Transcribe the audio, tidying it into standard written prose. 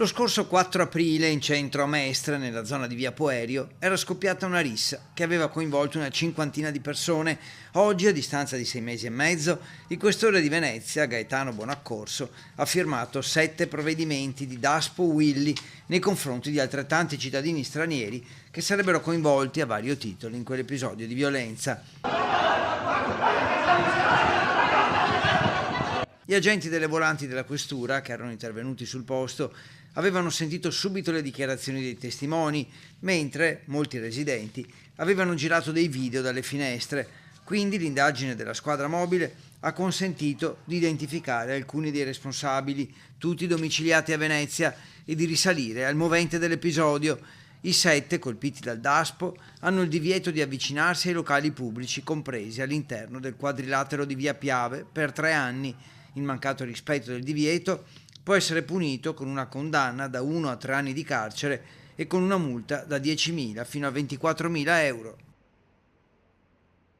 Lo scorso 4 aprile in centro a Mestre, nella zona di via Poerio, era scoppiata una rissa che aveva coinvolto una cinquantina di persone. Oggi, a distanza di 6 mesi e mezzo, il questore di Venezia, Gaetano Bonaccorso, ha firmato 7 provvedimenti di Daspo Willy nei confronti di altrettanti cittadini stranieri che sarebbero coinvolti a vario titolo in quell'episodio di violenza. Gli agenti delle volanti della questura, che erano intervenuti sul posto, avevano sentito subito le dichiarazioni dei testimoni, mentre molti residenti avevano girato dei video dalle finestre. Quindi l'indagine della squadra mobile ha consentito di identificare alcuni dei responsabili, tutti domiciliati a Venezia, e di risalire al movente dell'episodio. I 7, colpiti dal Daspo, hanno il divieto di avvicinarsi ai locali pubblici compresi all'interno del quadrilatero di via Piave per 3 anni. Il mancato rispetto del divieto può essere punito con una condanna da 1 a 3 anni di carcere e con una multa da 10.000 fino a 24.000 euro.